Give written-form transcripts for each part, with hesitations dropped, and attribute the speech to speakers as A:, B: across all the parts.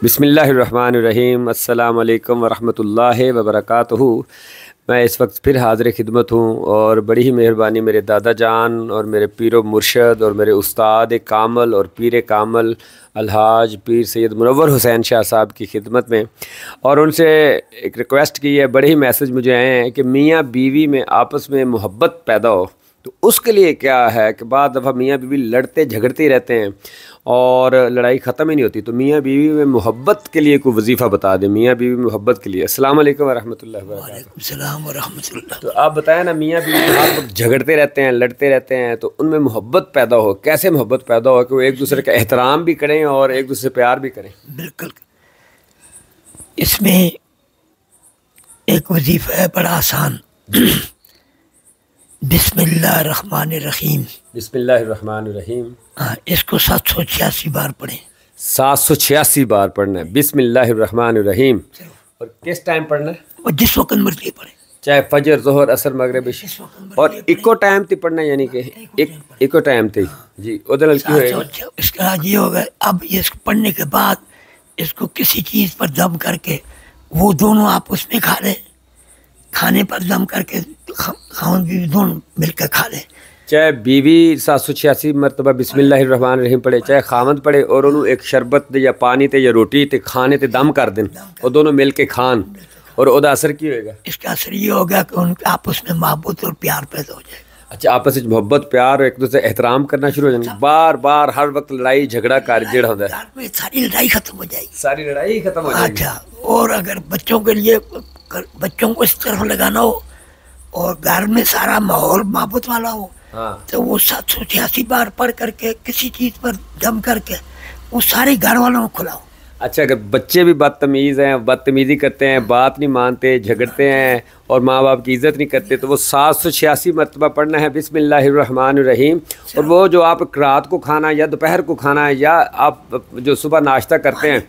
A: بسم الرحمن الرحیم۔ السلام علیکم ورحمۃ اللہ وبرکاتہ۔ میں اس وقت پھر حاضر خدمت ہوں اور بڑی ہی مہربانی میرے دادا جان اور میرے پیر و مرشد اور میرے استاد کامل اور پیر کامل الحاج پیر سید منور حسین شاہ صاحب کی خدمت میں، اور ان سے ایک ریکویسٹ کی ہے، بڑے ہی میسج مجھے آئے ہیں کہ میاں بیوی میں آپس میں محبت پیدا ہو، تو اس کے لیے کیا ہے کہ بعض دفعہ میاں بیوی لڑتے جھگڑتے ہی رہتے ہیں اور لڑائی ختم ہی نہیں ہوتی، تو میاں بیوی میں محبت کے لیے کوئی وظیفہ بتا دیں، میاں بیوی محبت کے لیے۔ السلام علیکم ورحمۃ اللہ وبرکاتہ۔
B: وعلیکم السلام ورحمۃ اللہ۔
A: تو آپ بتائیں نا، میاں بیوی ہر وقت جھگڑتے رہتے ہیں، لڑتے رہتے ہیں، تو ان میں محبت پیدا ہو، کیسے محبت پیدا ہو کہ وہ ایک دوسرے کا احترام بھی کریں اور ایک دوسرے سے پیار بھی کریں؟
B: بالکل، اس میں ایک وظیفہ ہے بڑا آسان، بسم اللہ الرحمن الرحیم۔
A: بسم اللہ الرحمن الرحیم،
B: اس کو 786 بار پڑھیں۔
A: 786 بار پڑھنا ہے بسم اللہ الرحمن الرحیم۔ اور کس ٹائم پڑھنا ہے؟
B: اور جس وقت مرضی پڑھیں،
A: چاہے فجر، ظہر، عصر، مغرب، عشاء، اور ایکو ٹائم تے پڑھنا ہے، یعنی کہ ایکو ٹائم تے جی ادھر کی ہوئے گا۔
B: اس کا حال یہ ہوگا، اب اس کو پڑھنے کے بعد اس کو کسی چیز پر دم کر کے وہ دونوں آپس میں کھا لیں، کھانے پر دم کر کے خاوند بیوی دونوں مل کر کھا لیں۔
A: چاہے بیوی 786 مرتبہ بسم اللہ الرحمن الرحیم پڑھے، چاہے خاوند پڑھے، اور انہوں ایک شربت تے یا پانی تے یا روٹی تے کھانے تے دم کر دیں اور دونوں مل کے کھان، اور ادا اثر کی ہوئے گا؟
B: اس کا اثر یہ ہوگا کہ ان کے آپس میں محبت اور پیار پیدا ہو جائے گا۔
A: اچھا، آپس میں محبت، پیار اور ایک دوسرے احترام کرنا شروع ہو جائیں گے۔ بار بار ہر وقت لڑائی جھگڑا کر جڑ ہوتا ہے،
B: گھر میں ساری لڑائی ختم ہو جائے گی۔
A: ساری لڑائی ختم ہو جائے گی۔
B: اچھا، اور اگر بچوں کے لیے بچوں کو اس طرف لگانا ہو اور گھر میں سارا ماحول محبت والا ہو، تو وہ 786 بار پڑھ کر کے کسی چیز پر دم کر کے وہ سارے گھر والوں کو کھلاؤ۔
A: اچھا، اگر بچے بھی بدتمیز ہیں، بدتمیزی کرتے ہیں، بات نہیں مانتے، جھگڑتے ہیں اور ماں باپ کی عزت نہیں کرتے، تو وہ 786 مرتبہ پڑھنا ہے بسم اللہ الرحمن الرحیم۔ اور وہ جو آپ رات کو کھانا یا دوپہر کو کھانا ہے، یا آپ جو صبح ناشتہ کرتے ہیں،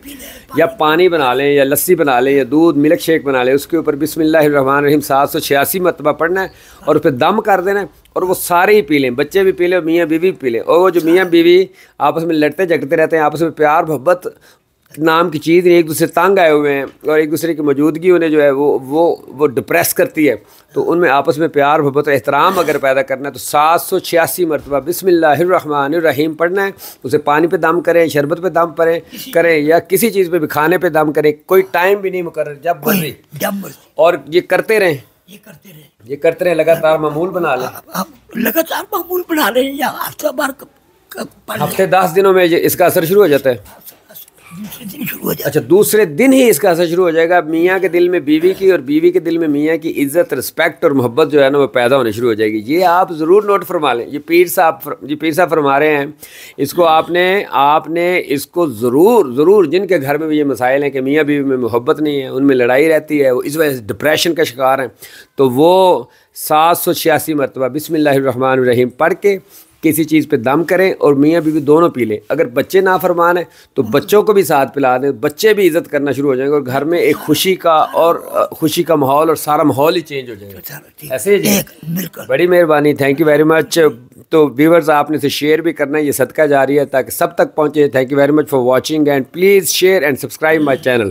A: یا پانی بنا لیں یا لسی بنا لیں یا دودھ ملک شیک بنا لیں، اس کے اوپر بسم اللہ الرحمن الرحیم 786 مرتبہ پڑھنا ہے اور پھر دم کر دینا ہے، اور وہ سارے ہی پی لیں، بچے بھی پی لیں اور میاں بیوی بھی پی لیں۔ اور وہ جو میاں بیوی آپس میں لڑتے جھگڑتے رہتے ہیں، آپس میں پیار محبت نام کی چیز نہیں، ایک دوسرے تنگ آئے ہوئے ہیں اور ایک دوسرے کی موجودگی انہیں جو ہے وہ ڈپریس کرتی ہے، تو ان میں آپس میں پیار محبت اور احترام اگر پیدا کرنا ہے تو 786 مرتبہ بسم اللہ الرحمن الرحیم پڑھنا ہے۔ اسے پانی پہ دم کریں، شربت پہ دم کریں یا کسی چیز پہ بھی، کھانے پہ دم کریں، کوئی ٹائم بھی نہیں مقرر، جب مرضی، اور یہ کرتے رہیں، یہ کرتے رہیں، لگاتار معمول بنا لیں،
B: لگاتار معمول بنا لیں، یا ہفتہ بار
A: ہفتے 10 دنوں میں اس کا اثر شروع ہو جاتا ہے۔
B: دوسرے دن شروع ہو جائے۔
A: اچھا، دوسرے دن ہی اس کا اثر شروع ہو جائے گا، میاں کے دل میں بیوی کی اور بیوی کے دل میں میاں کی عزت، رسپیکٹ اور محبت جو ہے نا وہ پیدا ہونے شروع ہو جائے گی۔ یہ آپ ضرور نوٹ فرما لیں، یہ پیر صاحب فرما رہے ہیں، اس کو آپ نے اس کو ضرور جن کے گھر میں بھی یہ مسائل ہیں کہ میاں بیوی میں محبت نہیں ہے، ان میں لڑائی رہتی ہے، وہ اس وجہ سے ڈپریشن کا شکار ہیں، تو وہ 786 مرتبہ بسم اللہ الرحمن الرحیم پڑھ کے کسی چیز پہ دم کریں اور میاں بیوی دونوں پی لیں۔ اگر بچے نافرمان ہیں تو بچوں کو بھی ساتھ پلا دیں، بچے بھی عزت کرنا شروع ہو جائیں گے اور گھر میں ایک خوشی کا ماحول اور سارا ماحول ہی چینج ہو جائے گا۔ ایسے جی، بڑی مہربانی، تھینک یو ویری مچ۔ تو ویورز، آپ نے اسے شیئر بھی کرنا ہے، یہ صدقہ جاری ہے تاکہ سب تک پہنچے۔ Thank you very much for watching, and please share and subscribe my channel.